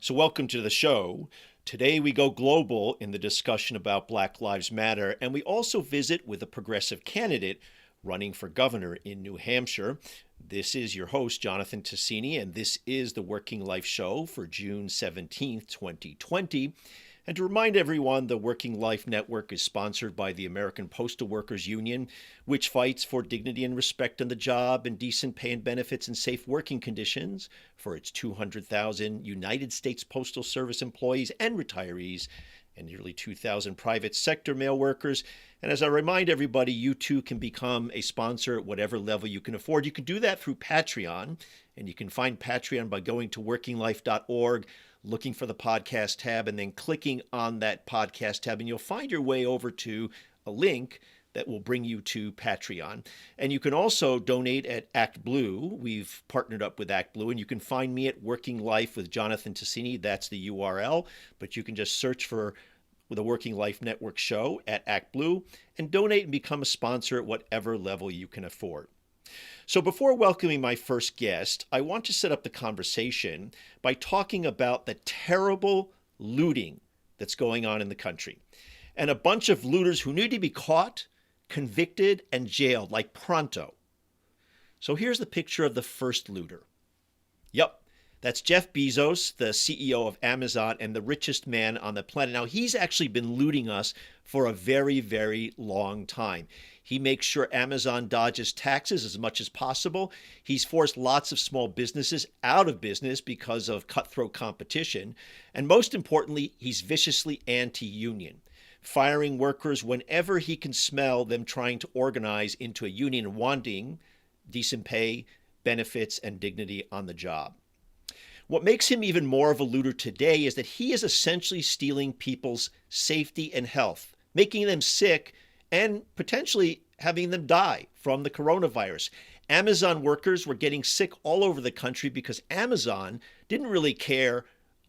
So, welcome to the show. Today, we go global in the discussion about Black Lives Matter, and we also visit with a progressive candidate running for governor in New Hampshire. This is your host, Jonathan Tassini, and this is the Working Life Show for June 17th, 2020. And to remind everyone, the Working Life Network is sponsored by the American Postal Workers Union, which fights for dignity and respect on the job and decent pay and benefits and safe working conditions for its 200,000 United States Postal Service employees and retirees and nearly 2,000 private sector mail workers. And as I remind everybody, you too can become a sponsor at whatever level you can afford. You can do that through Patreon, and you can find Patreon by going to workinglife.org, looking for the podcast tab, and then clicking on that podcast tab, and you'll find your way over to a link that will bring you to Patreon. And you can also donate at ActBlue. We've partnered up with ActBlue, and you can find me at Working Life with Jonathan Tassini. That's the URL, but you can just search for the Working Life Network show at ActBlue and donate and become a sponsor at whatever level you can afford. So before welcoming my first guest, I want to set up the conversation by talking about the terrible looting that's going on in the country, and a bunch of looters who need to be caught, convicted, and jailed like pronto. So here's the picture of the first looter. Yep, that's Jeff Bezos, the CEO of Amazon and the richest man on the planet. Now, he's actually been looting us for a very, very long time. He makes sure Amazon dodges taxes as much as possible. He's forced lots of small businesses out of business because of cutthroat competition. And most importantly, he's viciously anti-union, firing workers whenever he can smell them trying to organize into a union and wanting decent pay, benefits, and dignity on the job. What makes him even more of a looter today is that he is essentially stealing people's safety and health, making them sick and potentially having them die from the coronavirus. Amazon workers were getting sick all over the country because Amazon didn't really care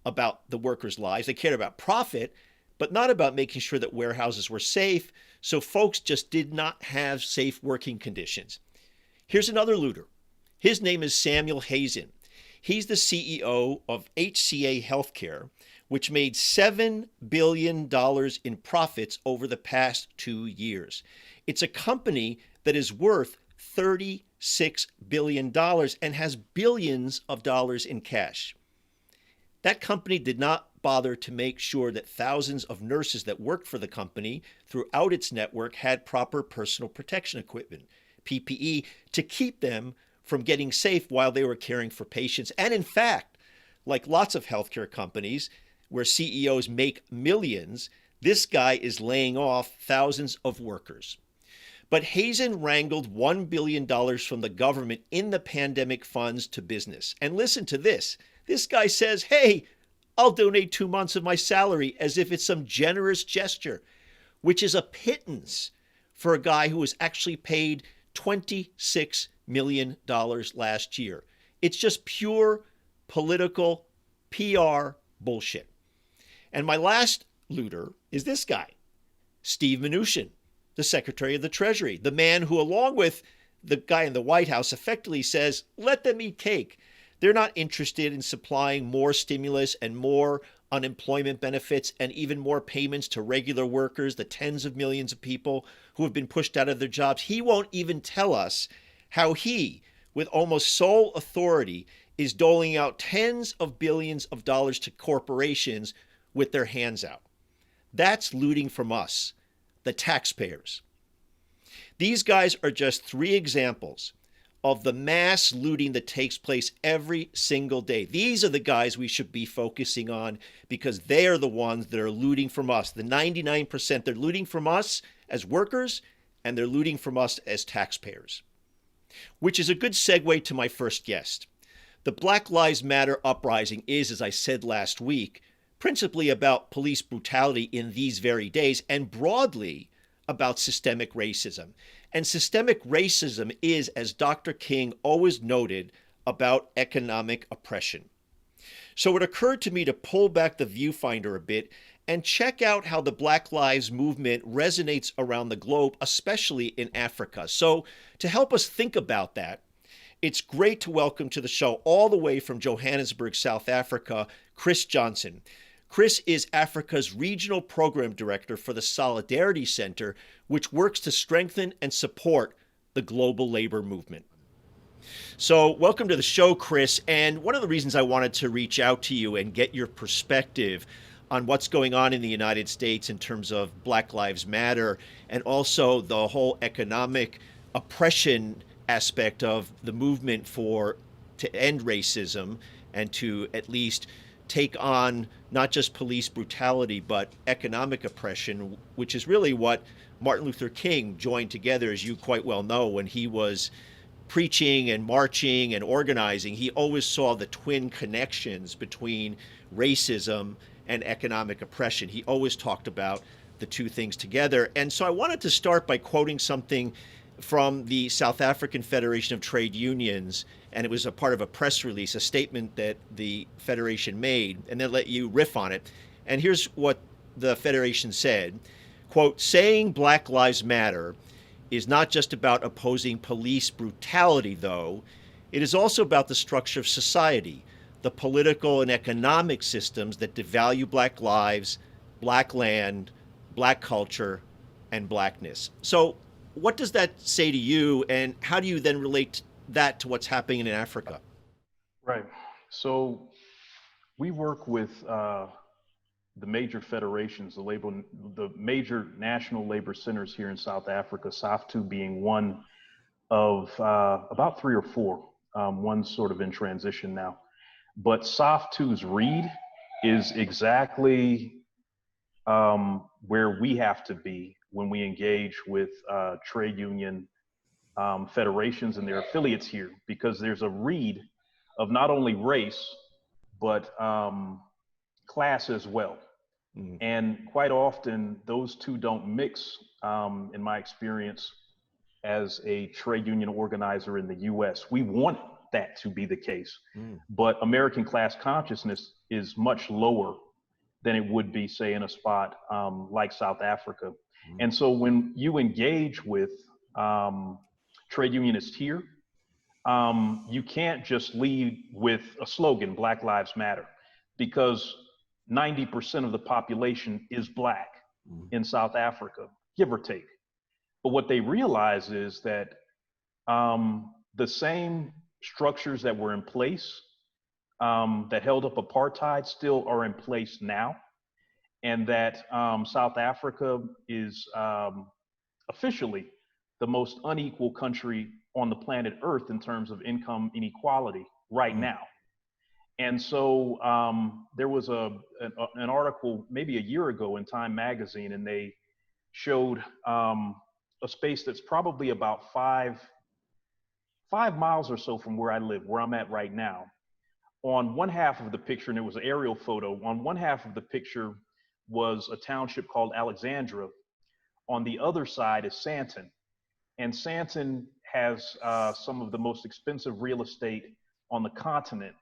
about the workers' lives. They cared about profit, but not about making sure that warehouses were safe. So folks just did not have safe working conditions. Here's another looter. His name is Samuel Hazen. He's the CEO of HCA Healthcare, which made $7 billion in profits over the past 2 years. It's a company that is worth $36 billion and has billions of dollars in cash. That company did not bother to make sure that thousands of nurses that worked for the company throughout its network had proper personal protection equipment, PPE, to keep them from getting safe while they were caring for patients. And in fact, like lots of healthcare companies where CEOs make millions, this guy is laying off thousands of workers. But Hazen wrangled $1 billion from the government in the pandemic funds to business. And listen to this. This guy says, hey, I'll donate 2 months of my salary as if it's some generous gesture, which is a pittance for a guy who was actually paid $26 million last year. It's just pure political PR bullshit. And my last looter is this guy, Steve Mnuchin, the Secretary of the Treasury, the man who, along with the guy in the White House, effectively says, let them eat cake. They're not interested in supplying more stimulus and more unemployment benefits and even more payments to regular workers, the tens of millions of people who have been pushed out of their jobs. He won't even tell us how he, with almost sole authority, is doling out tens of billions of dollars to corporations with their hands out. That's looting from us, the taxpayers. These guys are just 3 examples of the mass looting that takes place every single day. These are the guys we should be focusing on because they are the ones that are looting from us. The 99%, they're looting from us as workers and they're looting from us as taxpayers. Which is a good segue to my first guest. The Black Lives Matter uprising is, as I said last week, principally about police brutality in these very days and broadly about systemic racism. And systemic racism is, as Dr. King always noted, about economic oppression. So it occurred to me to pull back the viewfinder a bit and check out how the Black Lives Movement resonates around the globe, especially in Africa. So to help us think about that, It's great to welcome to the show, all the way from Johannesburg, South Africa, Chris Johnson. Chris is Africa's Regional Program Director for the Solidarity Center, which works to strengthen and support the global labor movement. So, welcome to the show, Chris. And one of the reasons I wanted to reach out to you and get your perspective on what's going on in the United States in terms of Black Lives Matter and also the whole economic oppression aspect of the movement for to end racism and to at least take on not just police brutality but economic oppression, which is really what Martin Luther King joined together, as you quite well know, when he was preaching and marching and organizing. He always saw the twin connections between racism and economic oppression. He always talked about the two things together. And so I wanted to start by quoting something from the South African Federation of Trade Unions, and it was a part of a press release, a statement that the Federation made, and then let you riff on it. And here's what the Federation said, quote, "Saying Black Lives Matter is not just about opposing police brutality, though. It is also about the structure of society, the political and economic systems that devalue Black lives, Black land, Black culture, and Blackness." So what does that say to you, and how do you then relate that to what's happening in Africa? Right. So we work with the major federations, the major national labor centers here in South Africa, SAFTU being one of about three or four, one sort of in transition now. But SAFTU's read is exactly where we have to be when we engage with trade union federations and their affiliates here, because there's a read of not only race, but class as well. Mm. And quite often, those two don't mix, in my experience, as a trade union organizer in the US. We want that to be the case, Mm. but American class consciousness is much lower than it would be, say, in a spot like South Africa. Mm. And so when you engage with trade unionists here, you can't just lead with a slogan, Black Lives Matter, because 90% of the population is Black Mm. in South Africa, give or take. But what they realize is that the same structures that were in place that held up apartheid still are in place now, and that South Africa is officially the most unequal country on the planet Earth in terms of income inequality right Mm. now. And so there was an article maybe a year ago in Time Magazine, and they showed a space that's probably about five miles or so from where I live, where I'm at right now. On one half of the picture, and it was an aerial photo, on one half of the picture was a township called Alexandra. On the other side is Sandton. And Sandton has some of the most expensive real estate on the continent,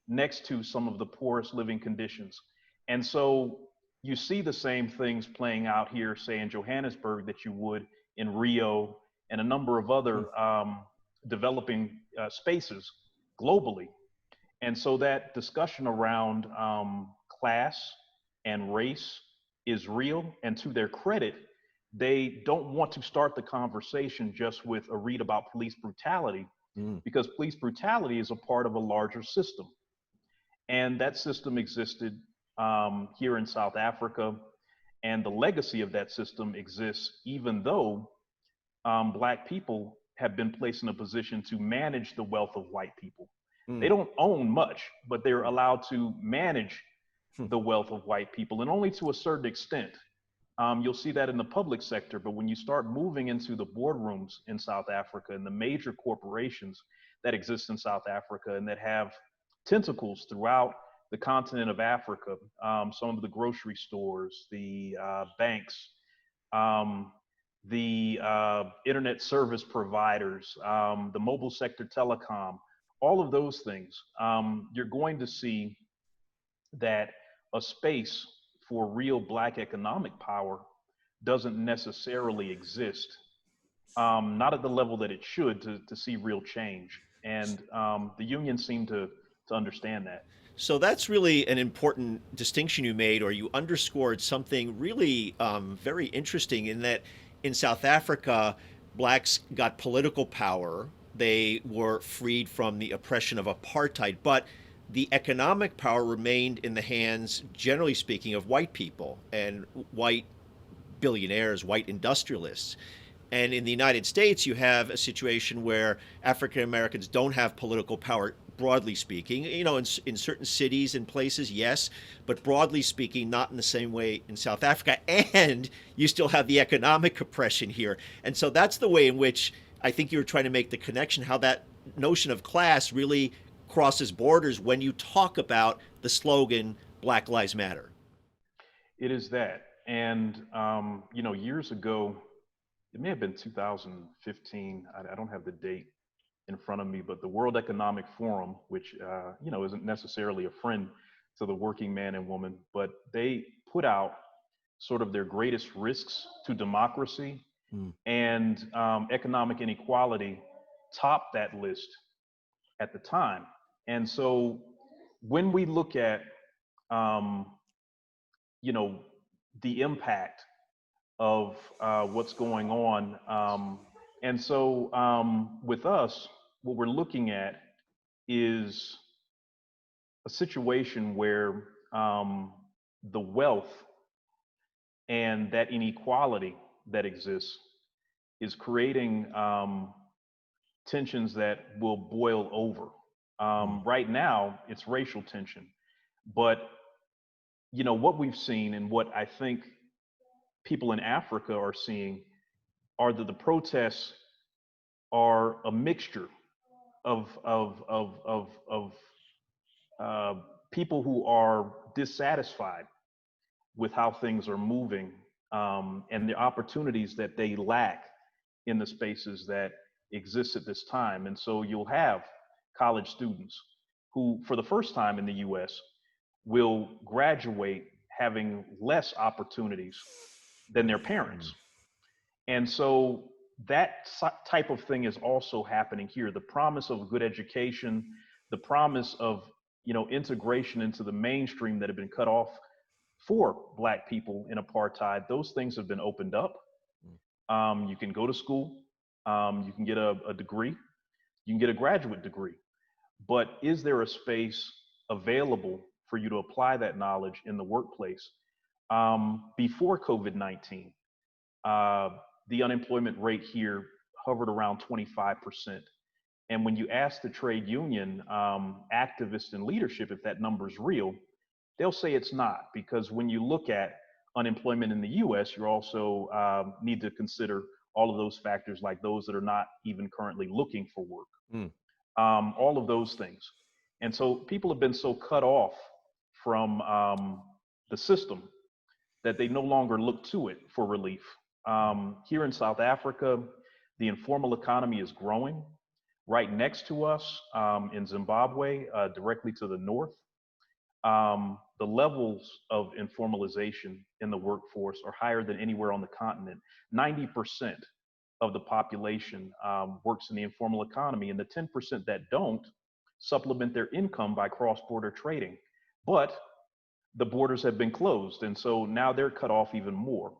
next to some of the poorest living conditions. And so you see the same things playing out here, say in Johannesburg, that you would in Rio and a number of Mm. other developing spaces globally. And so that discussion around class and race is real. And to their credit, they don't want to start the conversation just with a read about police brutality, Mm. because police brutality is a part of a larger system. And that system existed here in South Africa. And the legacy of that system exists even though Black people have been placed in a position to manage the wealth of white people. They Mm. don't own much, but they're allowed to manage Hmm. the wealth of white people, and only to a certain extent. You'll see that in the public sector, but when you start moving into the boardrooms in South Africa and the major corporations that exist in South Africa and that have tentacles throughout the continent of Africa, some of the grocery stores, the banks, um, the internet service providers, the mobile sector telecom, all of those things, you're going to see that a space for real Black economic power doesn't necessarily exist, not at the level that it should to see real change. And the unions seem to understand that. So that's really an important distinction you made, or you underscored something really very interesting in that in South Africa, blacks got political power. They were freed from the oppression of apartheid, but the economic power remained in the hands, generally speaking, of white people and white billionaires, white industrialists. And in the United States, you have a situation where African Americans don't have political power, broadly speaking. In certain cities and places, yes, but broadly speaking, not in the same way in South Africa. And you still have the economic oppression here. And so that's the way in which I think you were trying to make the connection, how that notion of class really crosses borders when you talk about the slogan, Black Lives Matter. It is that. And, years ago, it may have been 2015, I don't have the date in front of me, but the World Economic Forum, which, isn't necessarily a friend to the working man and woman, but they put out sort of their greatest risks to democracy, Mm. and economic inequality topped that list at the time. And so when we look at, um, you know, the impact of what's going on, with us, what we're looking at is a situation where the wealth and that inequality that exists is creating tensions that will boil over. Mm. Right now, it's racial tension, but what we've seen and what I think people in Africa are seeing are that the protests are a mixture of uh, people who are dissatisfied with how things are moving, and the opportunities that they lack in the spaces that exist at this time. And so you'll have college students who, for the first time in the US, will graduate having less opportunities than their parents. And so that type of thing is also happening here. The promise of a good education, the promise of integration into the mainstream that had been cut off for Black people in apartheid, those things have been opened up. You can go to school, you can get a degree, you can get a graduate degree. But is there a space available for you to apply that knowledge in the workplace? Before COVID-19, uh, the unemployment rate here hovered around 25%. And when you ask the trade union activists and leadership if that number is real, they'll say it's not, because when you look at unemployment in the US, you also need to consider all of those factors, like those that are not even currently looking for work, Mm. all of those things. And so people have been so cut off from the system that they no longer look to it for relief. Here in South Africa, the informal economy is growing. Right next to us in Zimbabwe, directly to the north, the levels of informalization in the workforce are higher than anywhere on the continent. 90% of the population works in the informal economy, and the 10% that don't supplement their income by cross-border trading. But the borders have been closed, and so now they're cut off even more.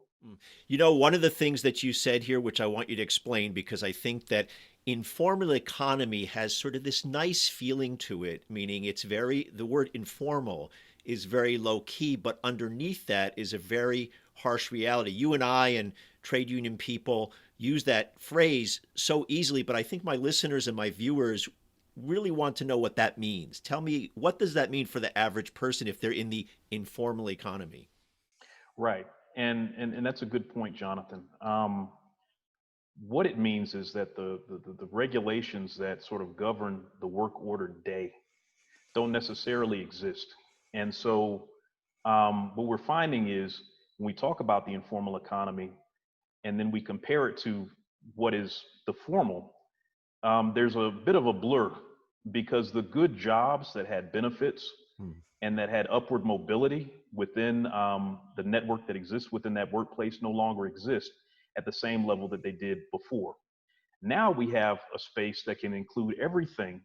One of the things that you said here, which I want you to explain, because I think that informal economy has sort of this nice feeling to it, meaning the word informal is very low key, but underneath that is a very harsh reality. You and I and trade union people use that phrase so easily, but I think my listeners and my viewers really want to know what that means. Tell me, what does that mean for the average person if they're in the informal economy? Right. And that's a good point, Jonathan. What it means is that the regulations that sort of govern the work order day don't necessarily exist. And so what we're finding is when we talk about the informal economy and then we compare it to what is the formal, there's a bit of a blur, because the good jobs that had benefits Hmm. and that had upward mobility within the network that exists within that workplace no longer exist at the same level that they did before. Now we have a space that can include everything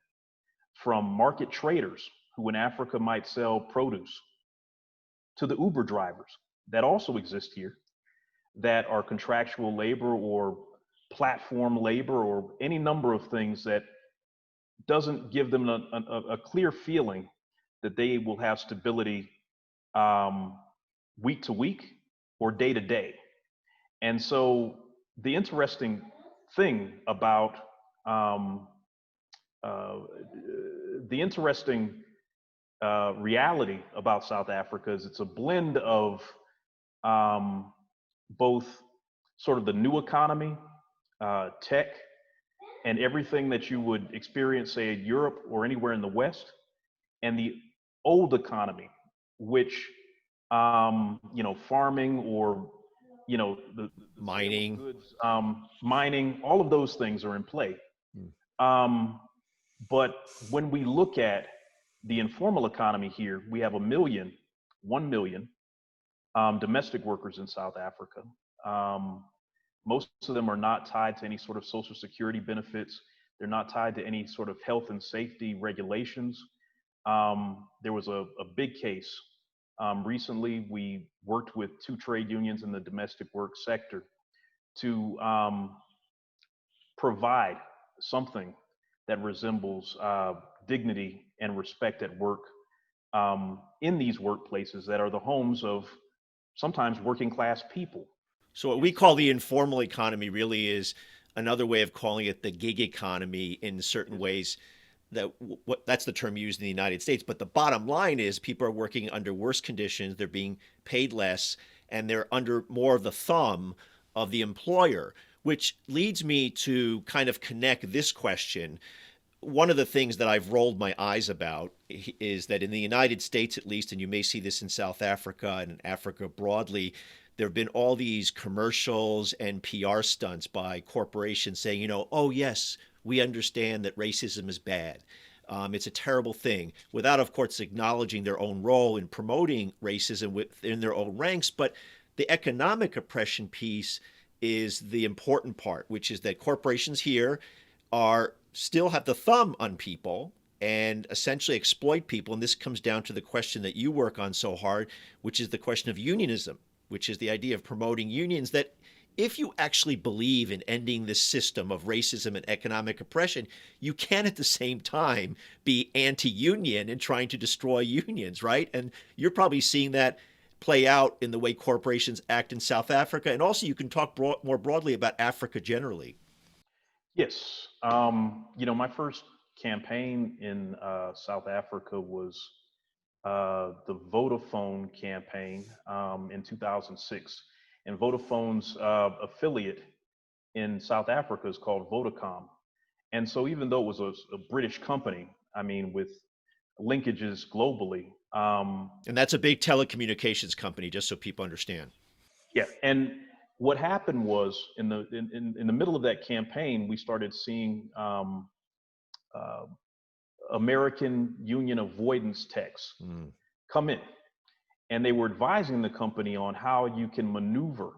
from market traders who in Africa might sell produce to the Uber drivers that also exist here that are contractual labor or platform labor or any number of things that doesn't give them a clear feeling that they will have stability um, week to week or day to day. And so the interesting thing about um, uh, the interesting reality about South Africa is it's a blend of um, both sort of the new economy, tech, and everything that you would experience, say, in Europe or anywhere in the West, and the old economy, which farming or the sale of Mining. goods, mining, all of those things are in play. Mm. Um, but when we look at the informal economy here, we have 1 million domestic workers in South Africa. Um, Most of them are not tied to any sort of social security benefits. They're not tied to any sort of health and safety regulations. There was a big case recently. We worked with 2 trade unions in the domestic work sector to provide something that resembles dignity and respect at work in these workplaces that are the homes of sometimes working class people. So what And we call the so informal economy really is another way of calling it the gig economy in it certain is. ways. That's the term used in the United States. But the bottom line is people are working under worse conditions. They're being paid less, and they're under more of the thumb of the employer, which leads me to kind of connect this question. One of the things that I've rolled my eyes about is that in the United States, at least, and you may see this in South Africa and in Africa broadly, there have been all these commercials and PR stunts by corporations saying, oh, yes, we understand that racism is bad. It's a terrible thing, without, of course, acknowledging their own role in promoting racism within their own ranks. But the economic oppression piece is the important part, which is that corporations here are still have the thumb on people and essentially exploit people. And this comes down to the question that you work on so hard, which is the question of unionism, which is the idea of promoting unions. That if you actually believe in ending this system of racism and economic oppression, you can at the same time be anti-union and trying to destroy unions, right? And you're probably seeing that play out in the way corporations act in South Africa. And also you can talk more broadly about Africa generally. Yes. My first campaign in South Africa was the Vodafone campaign in 2006. And Vodafone's affiliate in South Africa is called Vodacom. And so, even though it was a British company, I mean, with linkages globally, And that's a big telecommunications company, just so people understand. yeah. And what happened was in the middle of that campaign, we started seeing uh, American union avoidance texts Mm. come in, and they were advising the company on how you can maneuver,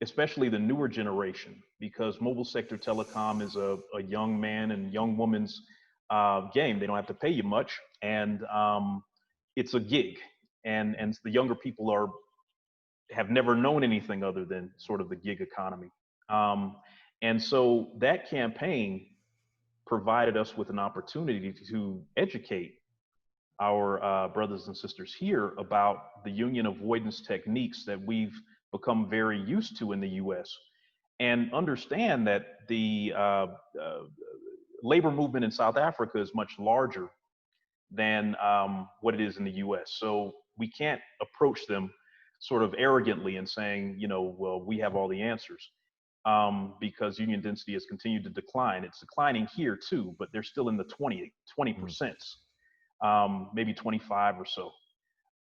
especially the newer generation, because mobile sector telecom is a young man and young woman's game. They don't have to pay you much, and it's a gig, and the younger people have never known anything other than sort of the gig economy. Um, and so that campaign provided us with an opportunity to educate our brothers and sisters here about the union avoidance techniques that we've become very used to in the US, and understand that the labor movement in South Africa is much larger than what it is in the US. So we can't approach them sort of arrogantly and saying, well, we have all the answers. Because union density has continued to decline. It's declining here too, but they're still in the 20%, maybe 25 or so.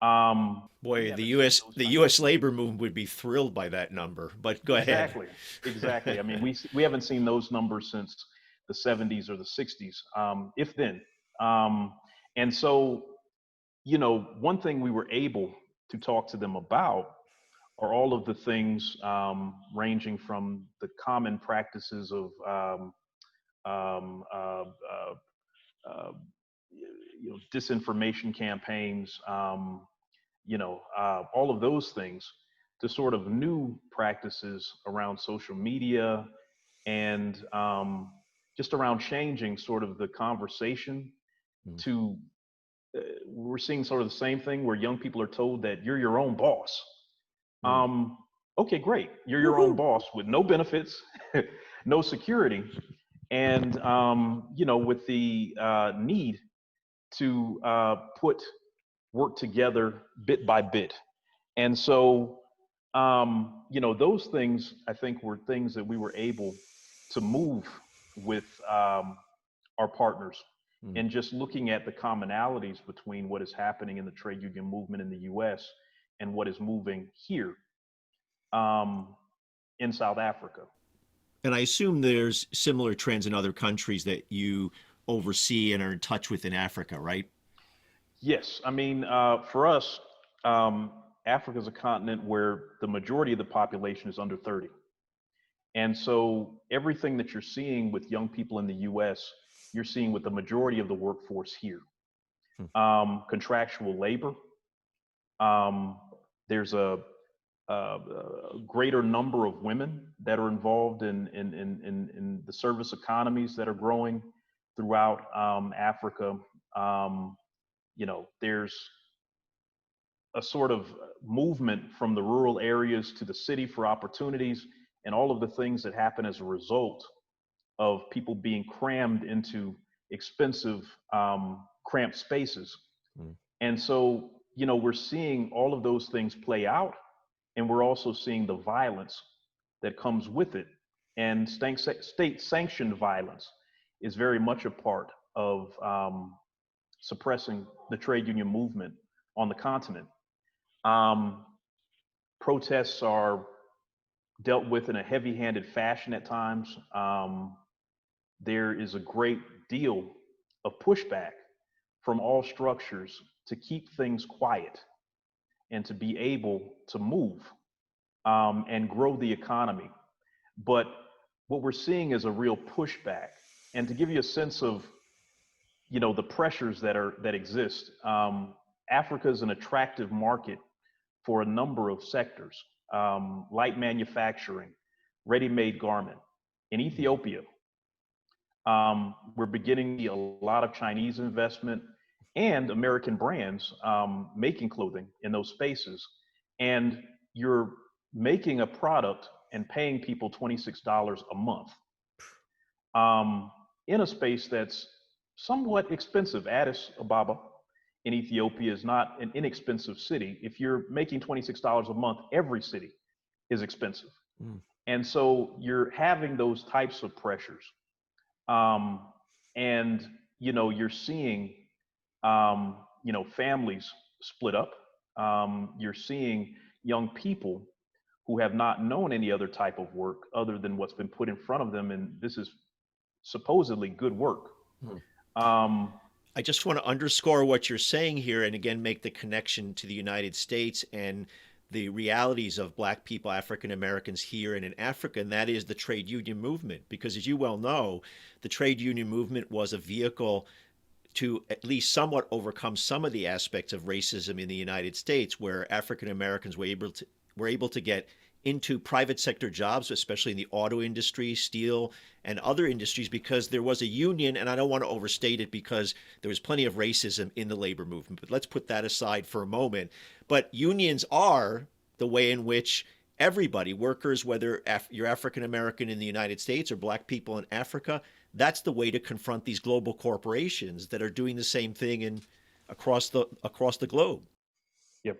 We Boy, haven't seen those The type U.S. labor movement would be thrilled by that number. But go ahead. exactly, exactly. I mean, we haven't seen those numbers since the 70s or the 60s, if then. Um, and so, one thing we were able to talk to them about are all of the things ranging from the common practices of um, uh, uh, uh, disinformation campaigns, all of those things, to sort of new practices around social media and just around changing sort of the conversation Mm. to we're seeing sort of the same thing where young people are told that you're your own boss. Mm. Okay, great. You're your own Woohoo! boss with no benefits, no security, and with the need to put work together bit by bit. And so, those things I think were things that we were able to move with our partners, Mm. and just looking at the commonalities between what is happening in the trade union movement in the US and what is moving here um, in South Africa. And I assume there's similar trends in other countries that you oversee and are in touch with in Africa, right? Yes, I mean, for us, um, Africa is a continent where the majority of the population is under 30. And so everything that you're seeing with young people in the US, you're seeing with the majority of the workforce here. Hmm. Contractual labor, um, there's a greater number of women that are involved in the service economies that are growing throughout Africa. Um, there's a sort of movement from the rural areas to the city for opportunities, and all of the things that happen as a result of people being crammed into expensive, cramped spaces. Mm. And so, we're seeing all of those things play out, and we're also seeing the violence that comes with it. And state sanctioned violence is very much a part of suppressing the trade union movement on the continent. Um, Protests are dealt with in a heavy handed fashion at times. There is a great deal of pushback from all structures to keep things quiet and to be able to move and grow the economy. But what we're seeing is a real pushback. And to give you a sense of, the pressures that exist, Africa is an attractive market for a number of sectors: light manufacturing, ready-made garment. In Ethiopia, we're beginning to see a lot of Chinese investment and American brands making clothing in those spaces. And you're making a product and paying people $26 a month in a space that's somewhat expensive. Addis Ababa in Ethiopia is not an inexpensive city. If you're making $26 a month, every city is expensive. Mm. And so you're having those types of pressures. Um, and, you're seeing, families split up. You're seeing young people who have not known any other type of work other than what's been put in front of them. And this is supposedly good work. Mm. Um, I just want to underscore what you're saying here and again make the connection to the United States and the realities of Black people, African Americans here and in Africa, and that is the trade union movement. Because as you well know, the trade union movement was a vehicle to at least somewhat overcome some of the aspects of racism in the United States, where African Americans were able to get into private sector jobs, especially in the auto industry, steel, and other industries, because there was a union. And I don't want to overstate it because there was plenty of racism in the labor movement. But let's put that aside for a moment. But unions are the way in which everybody, workers, whether you're African American in the United States or Black people in Africa, that's the way to confront these global corporations that are doing the same thing across the globe. yep.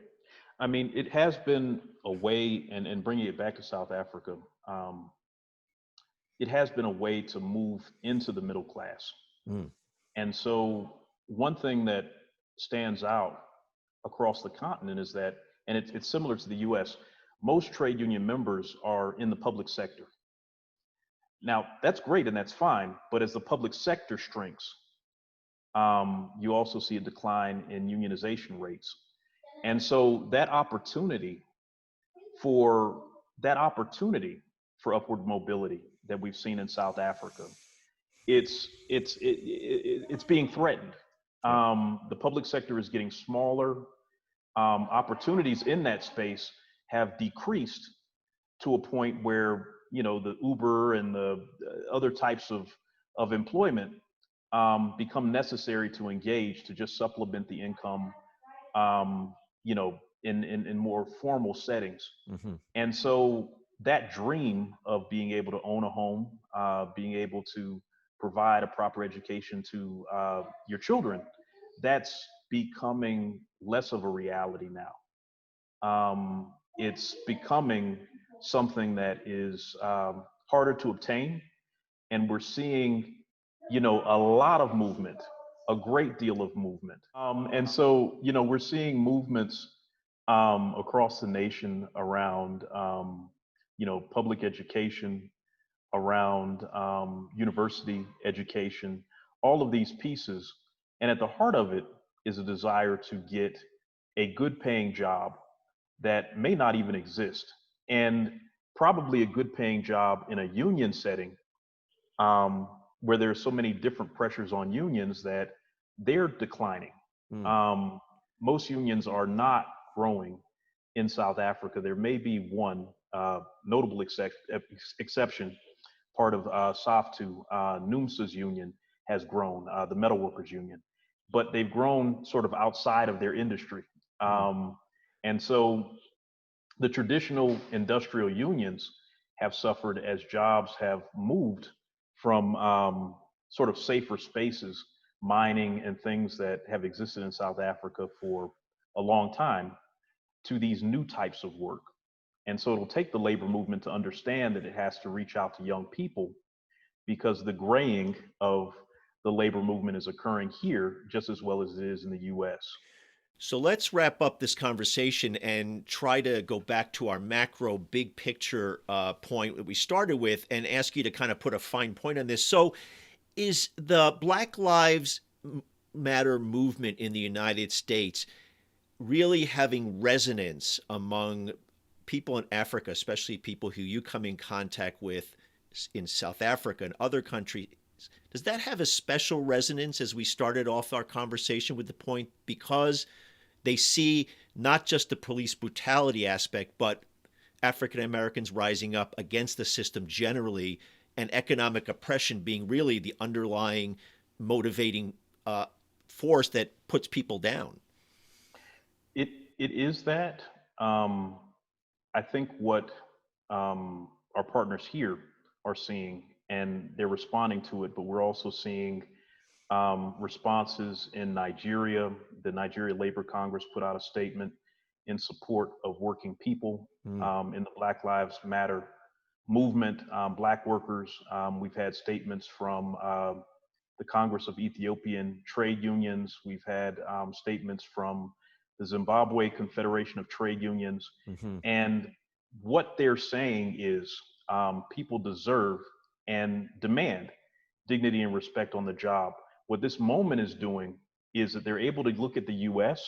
I mean, it has been a way, and bringing it back to South Africa, it has been a way to move into the middle class. Mm. And so, one thing that stands out across the continent is that, and it's similar to the US, most trade union members are in the public sector. Now, that's great and that's fine, but as the public sector shrinks, you also see a decline in unionization rates. And so, that opportunity for that opportunity for upward mobility that we've seen in South Africa, it's being threatened. Yep. The public sector is getting smaller. Opportunities in that space have decreased to a point where, you know, the Uber and the other types of employment become necessary to engage to just supplement the income, you know, in more formal settings. Mm-hmm. And so that dream of being able to own a home, being able to provide a proper education to your children, that's becoming less of a reality now. It's becoming something that is harder to obtain, and we're seeing, you know, a lot of movement, a great deal of movement. And so, you know, we're seeing movements across the nation around, you know, public education, around university education, all of these pieces. And at the heart of it is a desire to get a good paying job that may not even exist, and probably a good paying job in a union setting, where there's so many different pressures on unions that they're declining. Mm. Most unions are not growing in South Africa. There may be one notable exception. Part of SAFTU, NUMSA's union has grown, the metalworkers union, but they've grown sort of outside of their industry. And so the traditional industrial unions have suffered as jobs have moved from sort of safer spaces, mining and things that have existed in South Africa for a long time, to these new types of work. And so it'll take the labor movement to understand that it has to reach out to young people, because the graying of the labor movement is occurring here just as well as it is in the US. So let's wrap up this conversation and try to go back to our macro big picture point that we started with and ask you to kind of put a fine point on this. So is the Black Lives Matter movement in the United States really having resonance among people in Africa, especially people who you come in contact with in South Africa and other countries? Does that have a special resonance as we started off our conversation with the point, because they see not just the police brutality aspect, but African Americans rising up against the system generally, and economic oppression being really the underlying motivating force that puts people down? It is that. I think what our partners here are seeing, and they're responding to it, but we're also seeing responses in Nigeria. The Nigeria Labor Congress put out a statement in support of working people in the Black Lives Matter movement, Black workers. We've had statements from the Congress of Ethiopian Trade Unions. We've had statements from the Zimbabwe Confederation of Trade Unions. Mm-hmm. And what they're saying is people deserve and demand dignity and respect on the job. What this moment is doing is that they're able to look at the US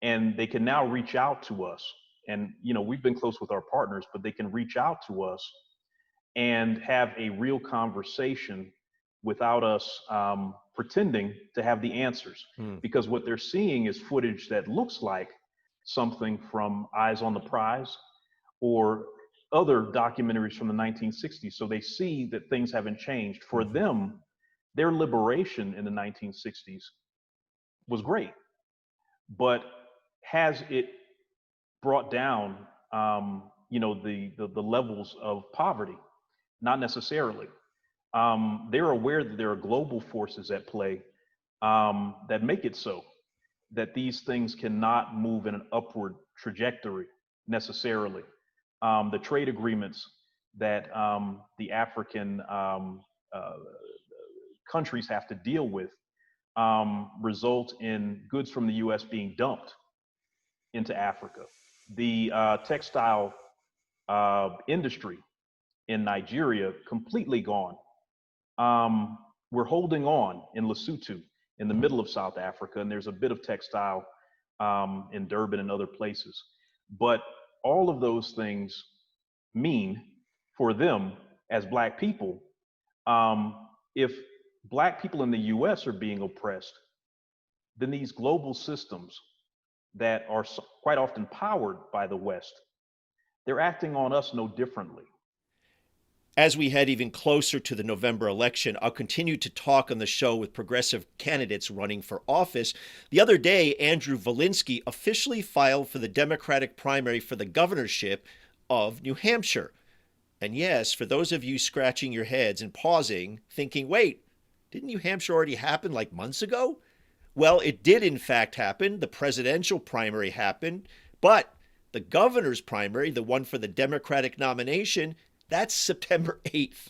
and they can now reach out to us. And, you know, we've been close with our partners, but they can reach out to us and have a real conversation without us pretending to have the answers. Because what they're seeing is footage that looks like something from Eyes on the Prize or other documentaries from the 1960s. So they see that things haven't changed. For them, their liberation in the 1960s was great, but has it brought down, you know, the levels of poverty? Not necessarily. They're aware that there are global forces at play that make it so that these things cannot move in an upward trajectory necessarily. The trade agreements that the African countries have to deal with result in goods from the US being dumped into Africa. The textile industry in Nigeria completely gone. We're holding on in Lesotho, in the middle of South Africa, and there's a bit of textile in Durban and other places. But all of those things mean for them as Black people. If Black people in the US are being oppressed, then these global systems that are quite often powered by the West, they're acting on us no differently. As we head even closer to the November election, I'll continue to talk on the show with progressive candidates running for office. The other day, Andru Volinsky officially filed for the Democratic primary for the governorship of New Hampshire. And yes, for those of you scratching your heads and pausing, thinking, wait, didn't New Hampshire already happen like months ago? Well, it did in fact happen. The presidential primary happened, but the governor's primary, the one for the Democratic nomination, that's September 8th.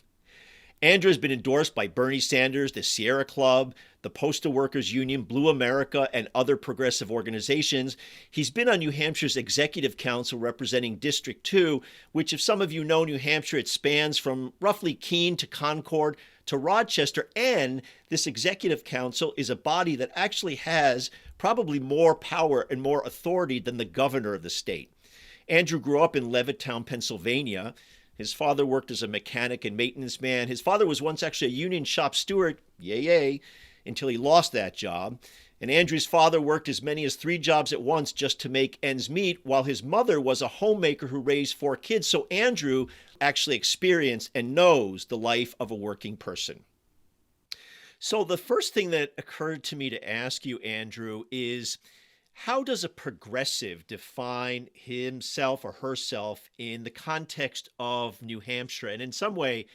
Andrew has been endorsed by Bernie Sanders, the Sierra Club, the Postal Workers Union, Blue America, and other progressive organizations. He's been on New Hampshire's Executive Council representing District 2, which, if some of you know New Hampshire, it spans from roughly Keene to Concord to Rochester. And this Executive Council is a body that actually has probably more power and more authority than the governor of the state. Andrew grew up in Levittown, Pennsylvania. His father worked as a mechanic and maintenance man. His father was once actually a union shop steward, yay, until he lost that job. And Andrew's father worked as many as 3 jobs at once just to make ends meet, while his mother was a homemaker who raised 4 kids. So Andrew actually experienced and knows the life of a working person. So the first thing that occurred to me to ask you, Andrew, is how does a progressive define himself or herself in the context of New Hampshire? And in some way,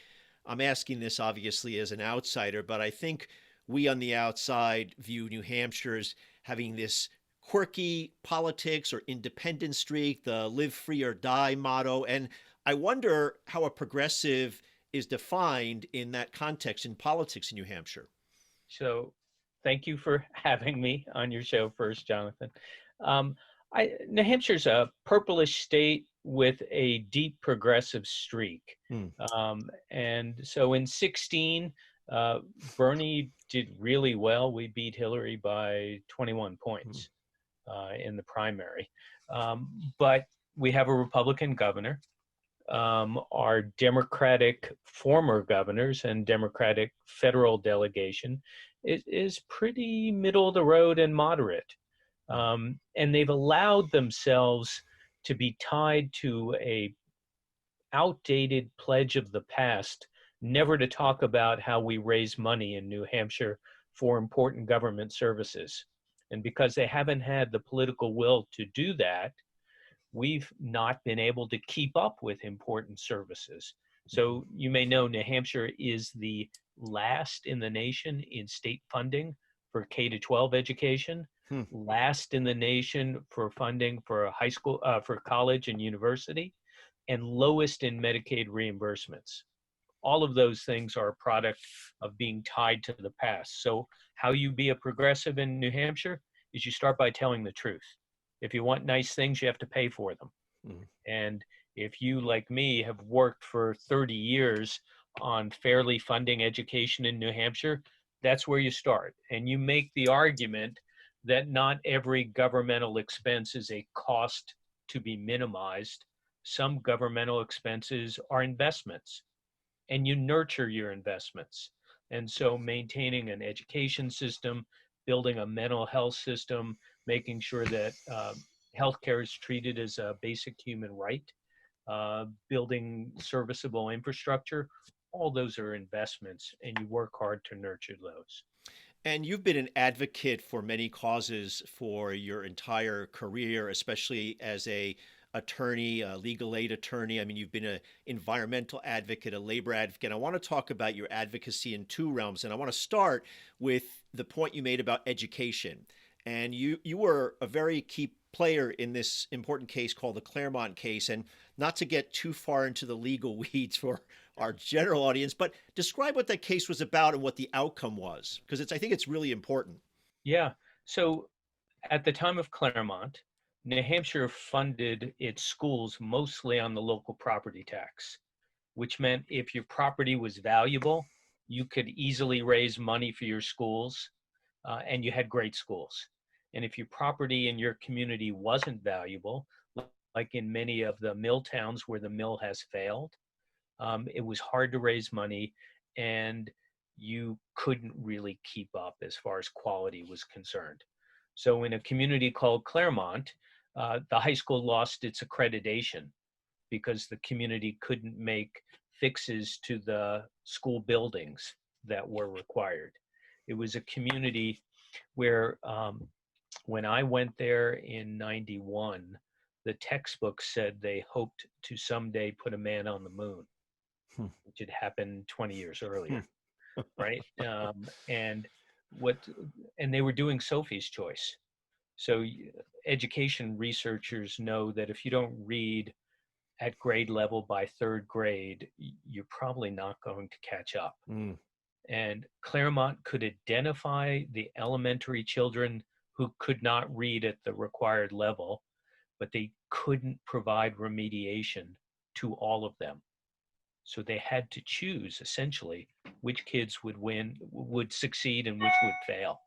I'm asking this obviously as an outsider, but I think we on the outside view New Hampshire as having this quirky politics or independent streak, the live free or die motto. And I wonder how a progressive is defined in that context in politics in New Hampshire. So thank you for having me on your show first, Jonathan. New Hampshire's a purplish state with a deep progressive streak. And so in 16, Bernie did really well. We beat Hillary by 21 points in the primary. But we have a Republican governor. Our Democratic former governors and Democratic federal delegation is pretty middle of the road and moderate. And they've allowed themselves to be tied to a outdated pledge of the past, never to talk about how we raise money in New Hampshire for important government services. And because they haven't had the political will to do that, we've not been able to keep up with important services. So you may know New Hampshire is the last in the nation in state funding for K-12 education, last in the nation for funding for high school, for college and university, and lowest in Medicaid reimbursements. All of those things are a product of being tied to the past. So how you be a progressive in New Hampshire is you start by telling the truth. If you want nice things, you have to pay for them. And if you, like me, have worked for 30 years on fairly funding education in New Hampshire, that's where you start. And you make the argument that not every governmental expense is a cost to be minimized. Some governmental expenses are investments, and you nurture your investments. And so maintaining an education system, building a mental health system, making sure that healthcare is treated as a basic human right, building serviceable infrastructure, all those are investments, and you work hard to nurture those. And you've been an advocate for many causes for your entire career, especially as a attorney, a legal aid attorney. I mean, you've been an environmental advocate, a labor advocate. I want to talk about your advocacy in 2 realms, and I want to start with the point you made about education. And you were a very key player in this important case called the Clermont case. And not to get too far into the legal weeds for our general audience, but describe what that case was about and what the outcome was, because I think it's really important. Yeah. So at the time of Clermont, New Hampshire funded its schools mostly on the local property tax, which meant if your property was valuable, you could easily raise money for your schools, and you had great schools. And if your property in your community wasn't valuable, like in many of the mill towns where the mill has failed. It was hard to raise money, and you couldn't really keep up as far as quality was concerned. So in a community called Clermont, the high school lost its accreditation because the community couldn't make fixes to the school buildings that were required. It was a community where when I went there in 91, the textbook said they hoped to someday put a man on the moon, Hmm. which had happened 20 years earlier, Hmm. right? And what, and they were doing Sophie's Choice. So education researchers know that if you don't read at grade level by third grade, you're probably not going to catch up. Mm. And Claremont could identify the elementary children who could not read at the required level, but they couldn't provide remediation to all of them. So they had to choose essentially which kids would succeed and which would fail.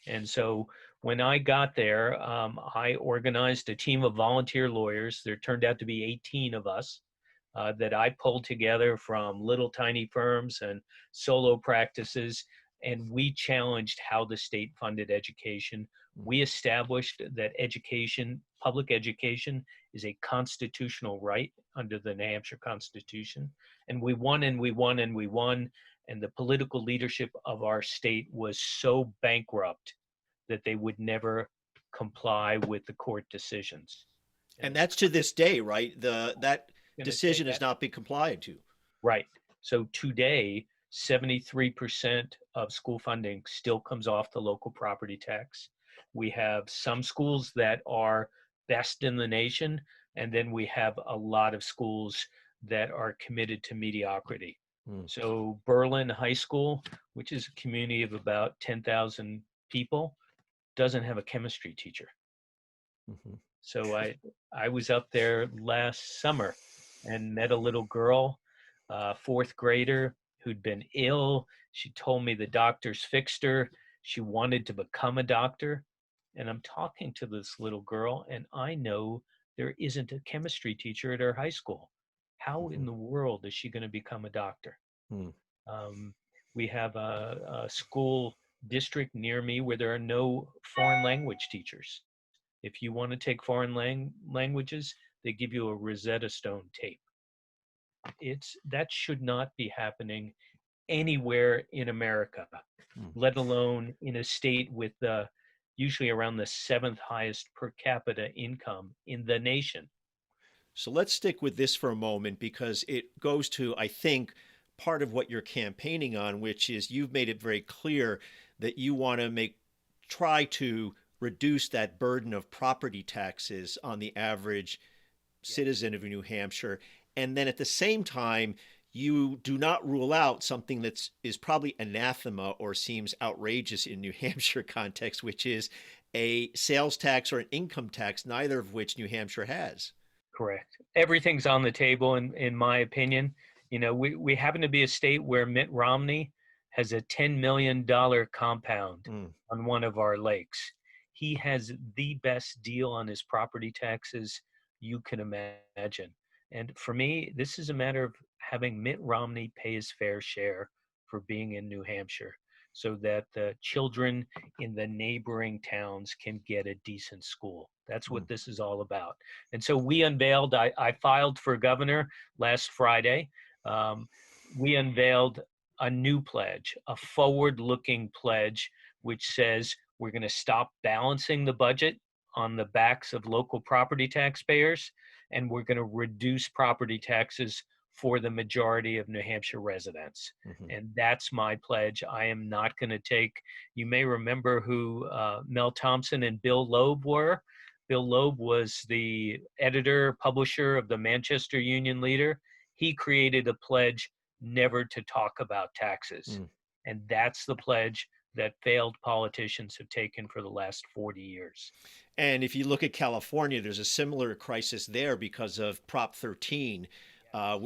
And so when I got there, I organized a team of volunteer lawyers. There turned out to be 18 of us that I pulled together from little tiny firms and solo practices. And we challenged how the state funded education. We established that education, public education, is a constitutional right under the New Hampshire Constitution. And we won and we won and we won. And the political leadership of our state was so bankrupt that they would never comply with the court decisions. And that's to this day, right? That Gonna say decision has that. not been complied to. Right. So today, 73% of school funding still comes off the local property tax. We have some schools that are best in the nation, and then we have a lot of schools that are committed to mediocrity. Mm. So Berlin High School, which is a community of about 10,000 people, doesn't have a chemistry teacher. Mm-hmm. So I was up there last summer and met a little girl, fourth grader, who'd been ill. She told me the doctors fixed her. She wanted to become a doctor. And I'm talking to this little girl, and I know there isn't a chemistry teacher at her high school. How in the world is she going to become a doctor? Mm. We have a school district near me where there are no foreign language teachers. If you want to take foreign languages, they give you a Rosetta Stone tape. That should not be happening anywhere in America, let alone in a state with usually around the seventh highest per capita income in the nation. So let's stick with this for a moment because it goes to, I think, part of what you're campaigning on, which is you've made it very clear that you want to try to reduce that burden of property taxes on the average citizen of New Hampshire. And then at the same time, you do not rule out something is probably anathema or seems outrageous in New Hampshire context, which is a sales tax or an income tax, neither of which New Hampshire has. Correct. Everything's on the table, in my opinion. You know, we happen to be a state where Mitt Romney has a $10 million compound on one of our lakes. He has the best deal on his property taxes you can imagine. And for me, this is a matter of having Mitt Romney pay his fair share for being in New Hampshire so that the children in the neighboring towns can get a decent school. That's what this is all about. And so we unveiled, I filed for governor last Friday. We unveiled a new pledge, a forward-looking pledge, which says we're going to stop balancing the budget on the backs of local property taxpayers, and we're going to reduce property taxes for the majority of New Hampshire residents. And that's my pledge. I am not going to take, you may remember who Mel Thompson and Bill Loeb were. Bill Loeb was the editor, publisher of the Manchester Union Leader. He created a pledge never to talk about taxes. And that's the pledge that failed politicians have taken for the last 40 years. And if you look at California, there's a similar crisis there because of Prop 13,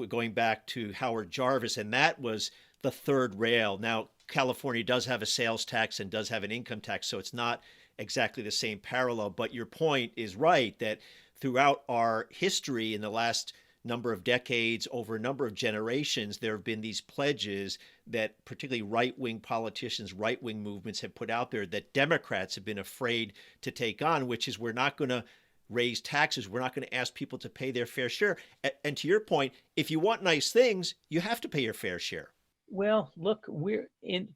going back to Howard Jarvis, and that was the third rail. Now, California does have a sales tax and does have an income tax, so it's not exactly the same parallel. But your point is right that throughout our history in the last number of decades, over a number of generations, there have been these pledges that particularly right-wing politicians, right-wing movements have put out there that Democrats have been afraid to take on, which is we're not going to raise taxes. We're not going to ask people to pay their fair share. And to your point, if you want nice things, you have to pay your fair share. Well, look,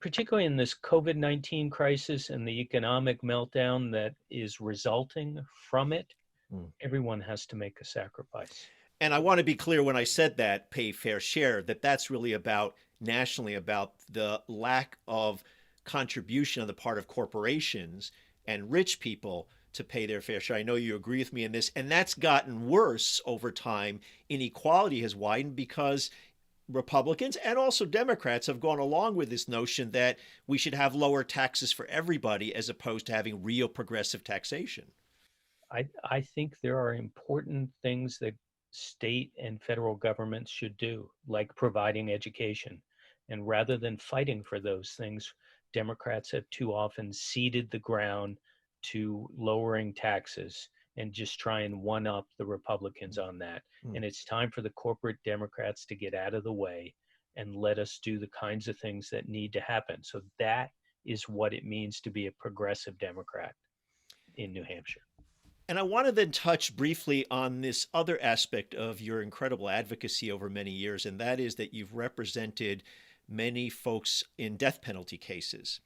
particularly in this COVID-19 crisis and the economic meltdown that is resulting from it, everyone has to make a sacrifice. And I want to be clear when I said that, pay fair share, that that's really about nationally about the lack of contribution on the part of corporations and rich people to pay their fair share. I know you agree with me in this, and that's gotten worse over time. Inequality has widened because Republicans and also Democrats have gone along with this notion that we should have lower taxes for everybody as opposed to having real progressive taxation. I think there are important things that state and federal governments should do, like providing education. And rather than fighting for those things, Democrats have too often ceded the ground to lowering taxes and just try and one up the Republicans on that. And it's time for the corporate Democrats to get out of the way and let us do the kinds of things that need to happen. So that is what it means to be a progressive Democrat in New Hampshire. And I want to then touch briefly on this other aspect of your incredible advocacy over many years, and that is that you've represented many folks in death penalty cases.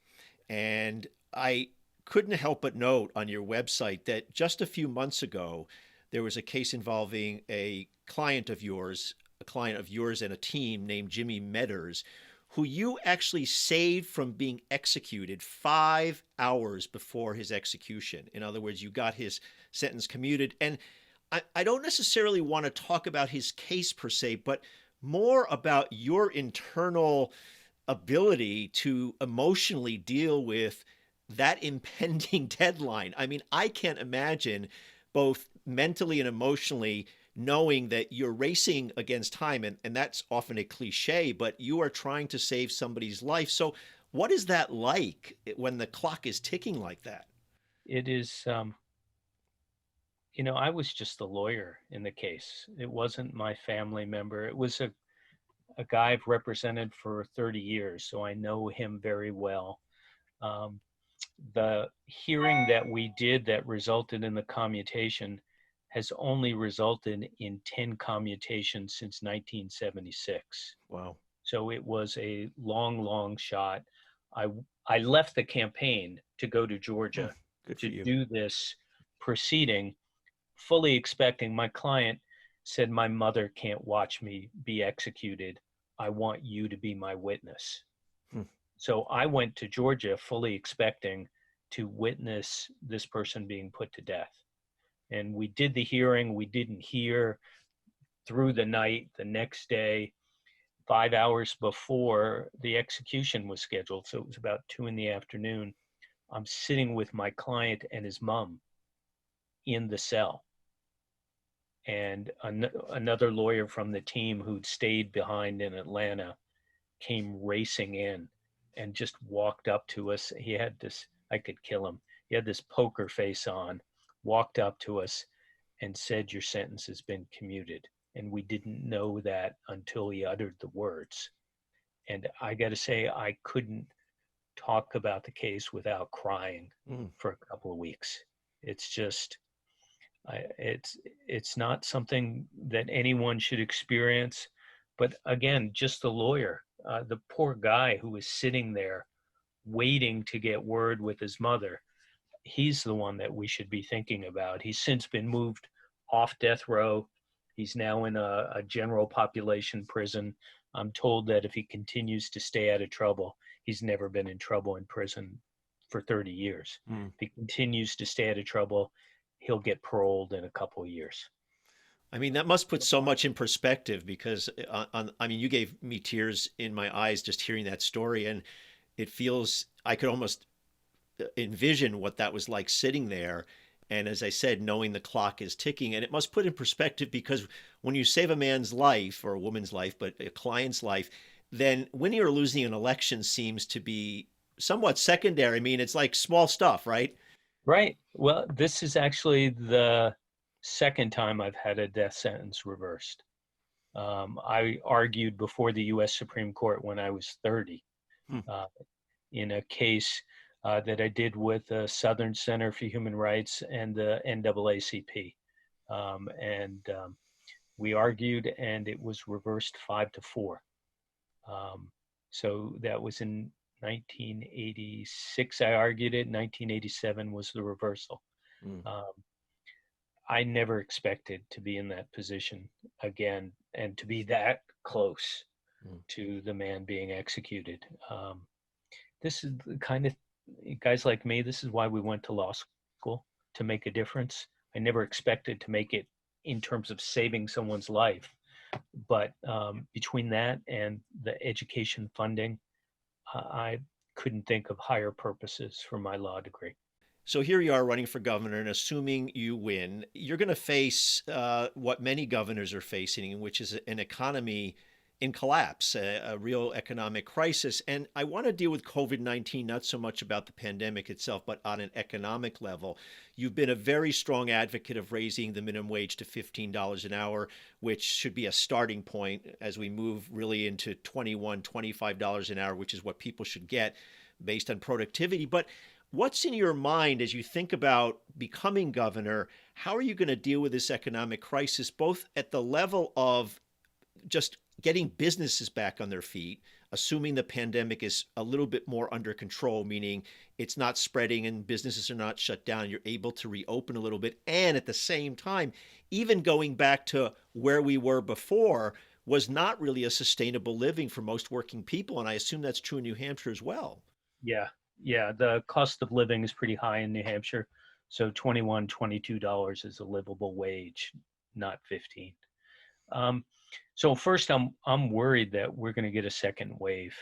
And I couldn't help but note on your website that just a few months ago, there was a case involving a client of yours and a team named Jimmy Medders, who you actually saved from being executed 5 hours before his execution. In other words, you got his sentence commuted. And I don't necessarily want to talk about his case per se, but more about your internal ability to emotionally deal with that impending deadline. I mean, I can't imagine both mentally and emotionally knowing that you're racing against time, and that's often a cliche, but you are trying to save somebody's life. So what is that like when the clock is ticking like that? It is, I was just the lawyer in the case. It wasn't my family member. It was a guy I've represented for 30 years, so I know him very well. The hearing that we did that resulted in the commutation has only resulted in 10 commutations since 1976. Wow. So it was a long, long shot. I left the campaign to go to Georgia to do this proceeding, fully expecting. My client said, my mother can't watch me be executed. I want you to be my witness. So I went to Georgia fully expecting to witness this person being put to death. And we did the hearing. We didn't hear through the night. The next day, 5 hours before the execution was scheduled, so it was about 2 p.m, I'm sitting with my client and his mom in the cell. And another lawyer from the team who'd stayed behind in Atlanta came racing in and just walked up to us. He had this, I could kill him. He had this poker face on, walked up to us and said, your sentence has been commuted. And we didn't know that until he uttered the words. And I got to say, I couldn't talk about the case without crying for a couple of weeks. It's just, it's not something that anyone should experience. But again, just the lawyer, the poor guy who was sitting there waiting to get word with his mother, he's the one that we should be thinking about. He's since been moved off death row. He's now in a general population prison. I'm told that if he continues to stay out of trouble, he's never been in trouble in prison for 30 years. If he continues to stay out of trouble, he'll get paroled in a couple of years. I mean, that must put so much in perspective because, you gave me tears in my eyes just hearing that story. And it feels, I could almost envision what that was like sitting there. And as I said, knowing the clock is ticking, and it must put in perspective because when you save a man's life or a woman's life, but a client's life, then winning or losing an election seems to be somewhat secondary. I mean, it's like small stuff, right? Right. Well, this is actually the second time I've had a death sentence reversed. I argued before the U.S. Supreme Court when I was 30 Hmm. in a case that I did with the Southern Center for Human Rights and the NAACP. We argued, and it was reversed 5-4. So that was in 1986. I argued it. 1987 was the reversal. Mm. I never expected to be in that position again and to be that close to the man being executed. This is the kind of guys like me, this is why we went to law school, to make a difference. I never expected to make it in terms of saving someone's life. But between that and the education funding, I couldn't think of higher purposes for my law degree. So here you are running for governor, and assuming you win, you're going to face what many governors are facing, which is an economy in collapse, a real economic crisis. And I want to deal with COVID-19, not so much about the pandemic itself, but on an economic level. You've been a very strong advocate of raising the minimum wage to $15 an hour, which should be a starting point as we move really into $21, $25 an hour, which is what people should get based on productivity. But what's in your mind as you think about becoming governor? How are you going to deal with this economic crisis, both at the level of just getting businesses back on their feet, assuming the pandemic is a little bit more under control, meaning it's not spreading and businesses are not shut down, you're able to reopen a little bit, and at the same time, even going back to where we were before was not really a sustainable living for most working people, and I assume that's true in New Hampshire as well. Yeah, yeah. The cost of living is pretty high in New Hampshire. So $21, $22 is a livable wage, not 15. So first, I'm worried that we're going to get a second wave,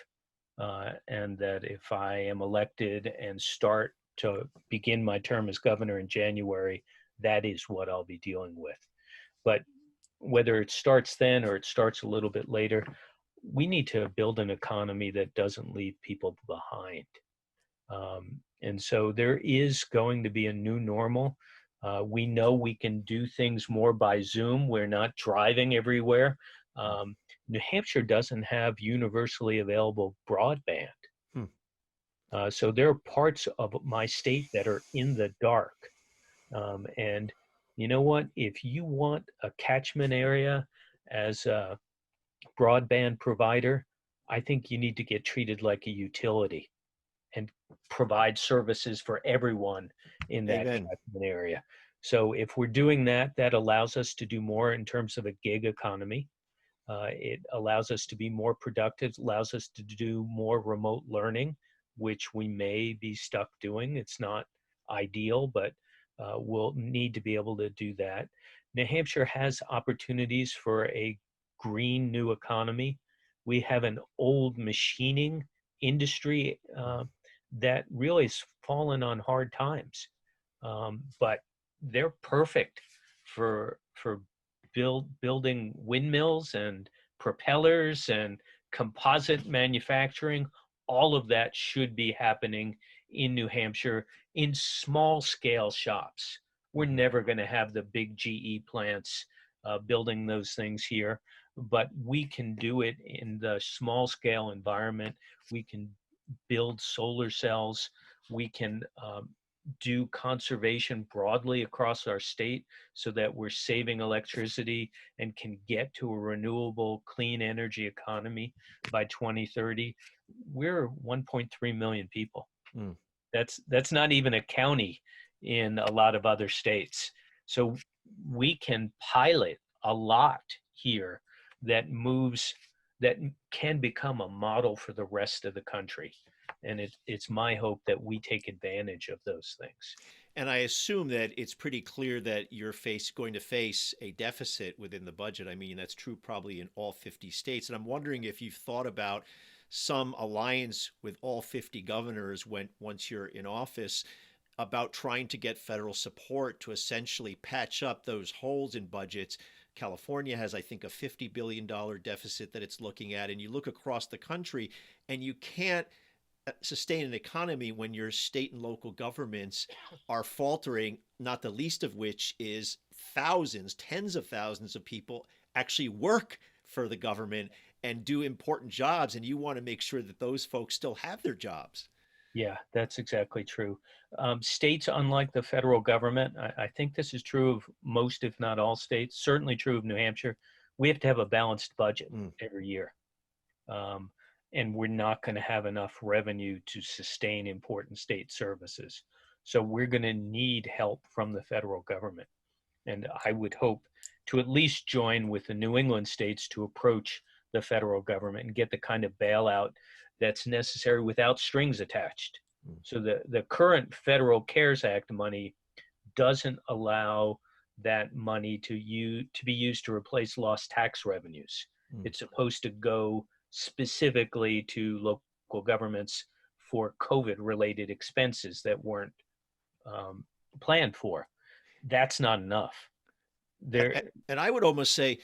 and that if I am elected and start to begin my term as governor in January, that is what I'll be dealing with. But whether it starts then or it starts a little bit later, we need to build an economy that doesn't leave people behind. And so there is going to be a new normal. We know we can do things more by Zoom. We're not driving everywhere. New Hampshire doesn't have universally available broadband. Hmm. So there are parts of my state that are in the dark. And you know what? If you want a catchment area as a broadband provider, I think you need to get treated like a utility and provide services for everyone in that Amen. catchment area. So if we're doing that, that allows us to do more in terms of a gig economy. It allows us to be more productive, allows us to do more remote learning, which we may be stuck doing. It's not ideal, but we'll need to be able to do that. New Hampshire has opportunities for a green new economy. We have an old machining industry that really has fallen on hard times, but they're perfect for building windmills and propellers and composite manufacturing. All of that should be happening in New Hampshire in small scale shops. We're never going to have the big GE plants building those things here, but we can do it in the small scale environment. We can build solar cells. We can do conservation broadly across our state so that we're saving electricity and can get to a renewable clean energy economy by 2030. We're 1.3 million people. Mm. That's not even a county in a lot of other states. So we can pilot a lot here that can become a model for the rest of the country. And it's my hope that we take advantage of those things. And I assume that it's pretty clear that you're going to face a deficit within the budget. I mean, that's true probably in all 50 states. And I'm wondering if you've thought about some alliance with all 50 governors once you're in office about trying to get federal support to essentially patch up those holes in budgets. California has, I think, a $50 billion deficit that it's looking at. And you look across the country and you can't sustain an economy when your state and local governments are faltering, not the least of which is thousands, tens of thousands of people actually work for the government and do important jobs, and you want to make sure that those folks still have their jobs. Yeah, that's exactly true. States, unlike the federal government, I think this is true of most, if not all states, certainly true of New Hampshire. We have to have a balanced budget Mm. every year. Um, and we're not going to have enough revenue to sustain important state services. So we're going to need help from the federal government. And I would hope to at least join with the New England states to approach the federal government and get the kind of bailout that's necessary without strings attached. Mm. So the current federal CARES Act money doesn't allow that money to be used to replace lost tax revenues. Mm. It's supposed to go specifically to local governments for COVID-related expenses that weren't planned for. That's not enough. And I would almost say,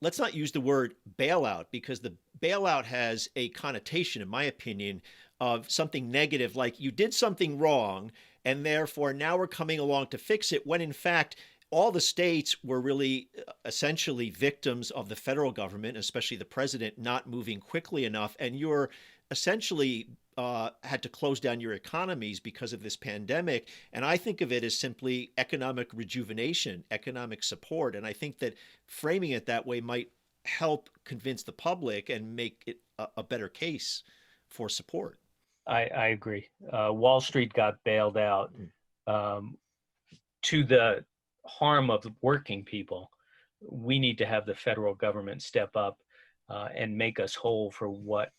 let's not use the word bailout, because the bailout has a connotation, in my opinion, of something negative, like you did something wrong and therefore now we're coming along to fix it, when in fact all the states were really essentially victims of the federal government, especially the president, not moving quickly enough. And you're essentially had to close down your economies because of this pandemic. And I think of it as simply economic rejuvenation, economic support. And I think that framing it that way might help convince the public and make it a better case for support. I agree. Wall Street got bailed out to the harm of working people. We need to have the federal government step up and make us whole for what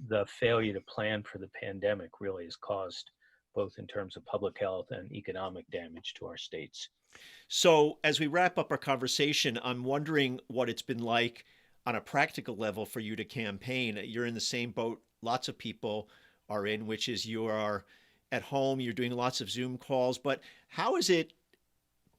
the failure to plan for the pandemic really has caused, both in terms of public health and economic damage to our states. So as we wrap up our conversation, I'm wondering what it's been like on a practical level for you to campaign. You're in the same boat lots of people are in, which is you are at home, you're doing lots of Zoom calls, but how is it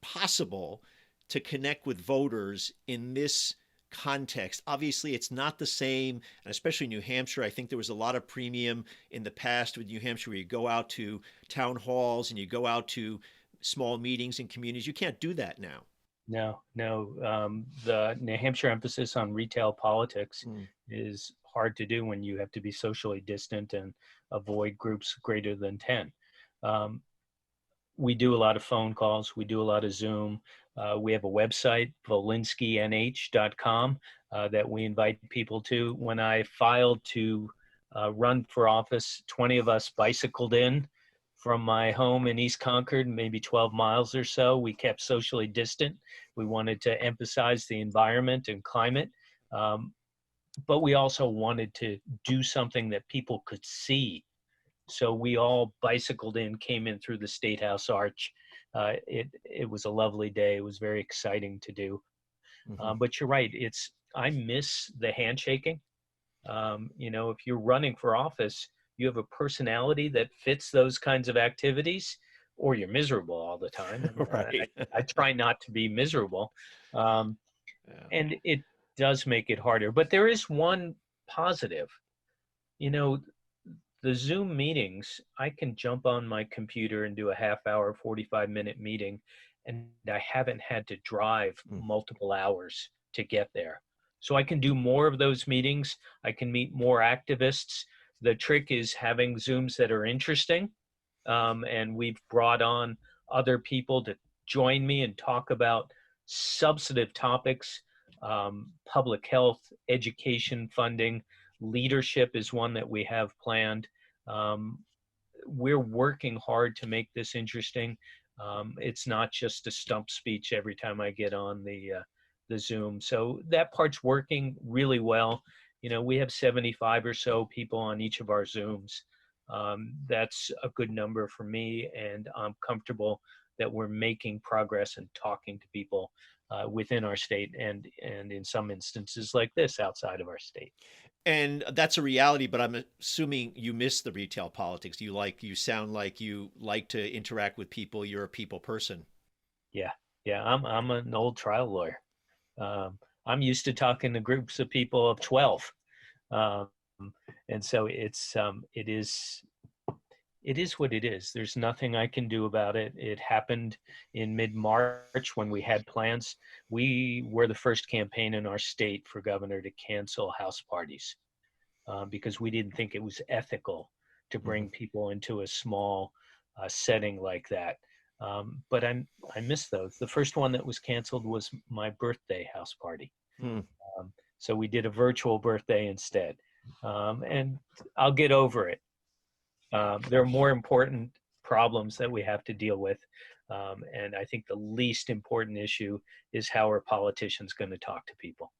possible to connect with voters in this context? Obviously, it's not the same, and especially New Hampshire. I think there was a lot of premium in the past with New Hampshire where you go out to town halls and you go out to small meetings in communities. You can't do that now. No. The New Hampshire emphasis on retail politics is hard to do when you have to be socially distant and avoid groups greater than 10. We do a lot of phone calls. We do a lot of Zoom. We have a website, volinskynh.com, that we invite people to. When I filed to run for office, 20 of us bicycled in from my home in East Concord, maybe 12 miles or so. We kept socially distant. We wanted to emphasize the environment and climate, but we also wanted to do something that people could see. So we all bicycled in, came in through the State House arch. It was a lovely day. It was very exciting to do. But you're right. I miss the handshaking. If you're running for office, you have a personality that fits those kinds of activities, or you're miserable all the time. Right. I try not to be miserable. And it does make it harder. But there is one positive. The Zoom meetings, I can jump on my computer and do a half-hour, 45-minute meeting, and I haven't had to drive multiple hours to get there. So I can do more of those meetings. I can meet more activists. The trick is having Zooms that are interesting, and we've brought on other people to join me and talk about substantive topics, public health, education funding. Leadership is one that we have planned. We're working hard to make this interesting. It's not just a stump speech every time I get on the Zoom. So that part's working really well. We have 75 or so people on each of our Zooms. That's a good number for me, and I'm comfortable that we're making progress and talking to people within our state and in some instances like this outside of our state. And that's a reality, but I'm assuming you miss the retail politics. You sound like you like to interact with people. You're a people person. Yeah. I'm an old trial lawyer. I'm used to talking to groups of people of 12. And so it is what it is. There's nothing I can do about it. It happened in mid-March when we had plans. We were the first campaign in our state for governor to cancel house parties because we didn't think it was ethical to bring people into a small setting like that. But I miss those. The first one that was canceled was my birthday house party. So we did a virtual birthday instead. And I'll get over it. There are more important problems that we have to deal with. And I think the least important issue is how are politicians going to talk to people.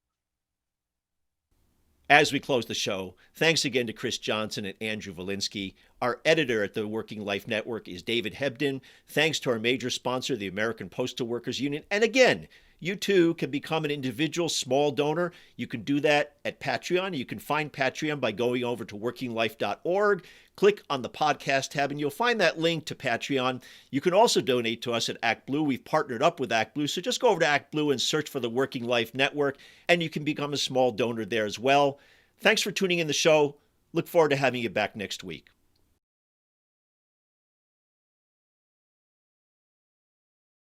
As we close the show, thanks again to Chris Johnson and Andru Volinsky. Our editor at the Working Life Network is David Hebden. Thanks to our major sponsor, the American Postal Workers Union. And again, you too can become an individual small donor. You can do that at Patreon. You can find Patreon by going over to workinglife.org. Click on the podcast tab and you'll find that link to Patreon. You can also donate to us at ActBlue. We've partnered up with ActBlue, so just go over to ActBlue and search for the Working Life Network, and you can become a small donor there as well. Thanks for tuning in the show. Look forward to having you back next week.